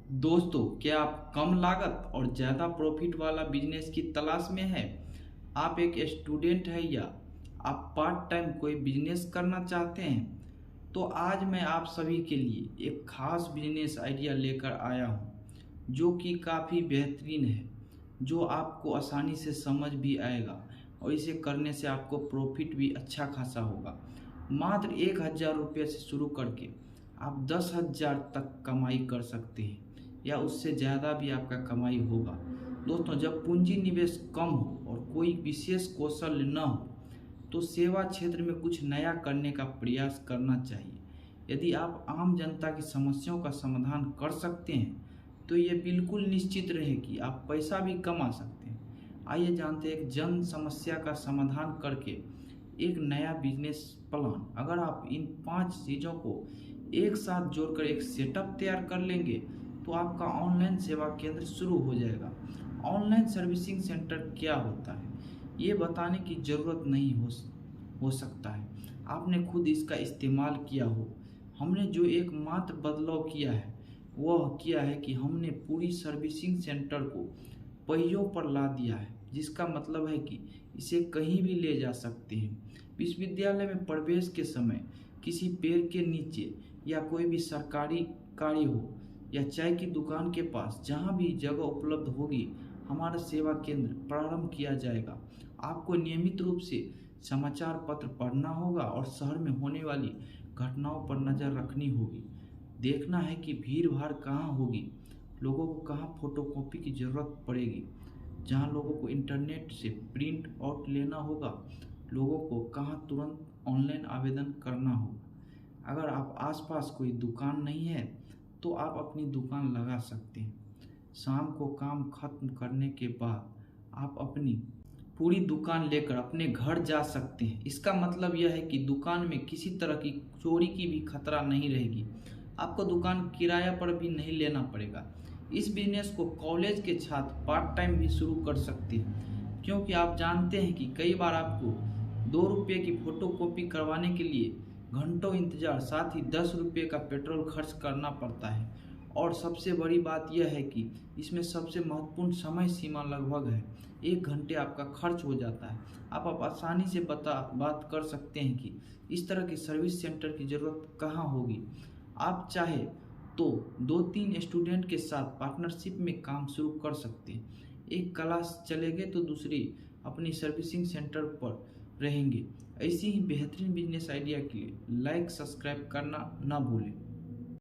दोस्तों, क्या आप कम लागत और ज़्यादा प्रॉफिट वाला बिजनेस की तलाश में हैं? आप एक स्टूडेंट हैं या आप पार्ट टाइम कोई बिजनेस करना चाहते हैं? तो आज मैं आप सभी के लिए एक खास बिजनेस आइडिया लेकर आया हूं, जो कि काफ़ी बेहतरीन है, जो आपको आसानी से समझ भी आएगा और इसे करने से आपको प्रॉफिट भी अच्छा खासा होगा। मात्र 1,000 रुपये से शुरू करके आप 10,000 तक कमाई कर सकते हैं या उससे ज़्यादा भी आपका कमाई होगा। दोस्तों, जब पूंजी निवेश कम हो और कोई विशेष कौशल न हो तो सेवा क्षेत्र में कुछ नया करने का प्रयास करना चाहिए। यदि आप आम जनता की समस्याओं का समाधान कर सकते हैं तो ये बिल्कुल निश्चित रहे कि आप पैसा भी कमा सकते हैं। आइए जानते हैं एक जन समस्या का समाधान करके एक नया बिजनेस प्लान। अगर आप इन 5 चीज़ों को एक साथ जोड़कर एक सेटअप तैयार कर लेंगे तो आपका ऑनलाइन सेवा केंद्र शुरू हो जाएगा। ऑनलाइन सर्विसिंग सेंटर क्या होता है ये बताने की ज़रूरत नहीं हो सकता है, आपने खुद इसका इस्तेमाल किया हो। हमने जो एकमात्र बदलाव किया है वह किया है कि हमने पूरी सर्विसिंग सेंटर को पहियों पर ला दिया है, जिसका मतलब है कि इसे कहीं भी ले जा सकते हैं। विश्वविद्यालय में प्रवेश के समय, किसी पेड़ के नीचे या कोई भी सरकारी कार्य हो या चाय की दुकान के पास, जहाँ भी जगह उपलब्ध होगी हमारा सेवा केंद्र प्रारंभ किया जाएगा। आपको नियमित रूप से समाचार पत्र पढ़ना होगा और शहर में होने वाली घटनाओं पर नज़र रखनी होगी। देखना है कि भीड़ भाड़ कहाँ होगी, लोगों को कहाँ फोटोकॉपी की ज़रूरत पड़ेगी, जहाँ लोगों को इंटरनेट से प्रिंट आउट लेना होगा, लोगों को कहाँ तुरंत ऑनलाइन आवेदन करना होगा। अगर आप आसपास कोई दुकान नहीं है तो आप अपनी दुकान लगा सकते हैं। शाम को काम खत्म करने के बाद आप अपनी पूरी दुकान लेकर अपने घर जा सकते हैं। इसका मतलब यह है कि दुकान में किसी तरह की चोरी की भी खतरा नहीं रहेगी। आपको दुकान किराया पर भी नहीं लेना पड़ेगा। इस बिजनेस को कॉलेज के छात्र पार्ट टाइम भी शुरू कर सकते हैं, क्योंकि आप जानते हैं कि कई बार आपको 2 रुपये की फोटोकॉपी करवाने के लिए घंटों इंतजार, साथ ही 10 रुपये का पेट्रोल खर्च करना पड़ता है। और सबसे बड़ी बात यह है कि इसमें सबसे महत्वपूर्ण समय सीमा लगभग है 1 घंटे आपका खर्च हो जाता है। आप आसानी से बात कर सकते हैं कि इस तरह की सर्विस सेंटर की ज़रूरत कहाँ होगी। आप चाहे तो 2-3 स्टूडेंट के साथ पार्टनरशिप में काम शुरू कर सकते हैं। एक क्लास चलेंगे तो दूसरी अपनी सर्विसिंग सेंटर पर रहेंगे। ऐसी ही बेहतरीन बिजनेस आइडिया के लिए लाइक सब्सक्राइब करना ना भूलें।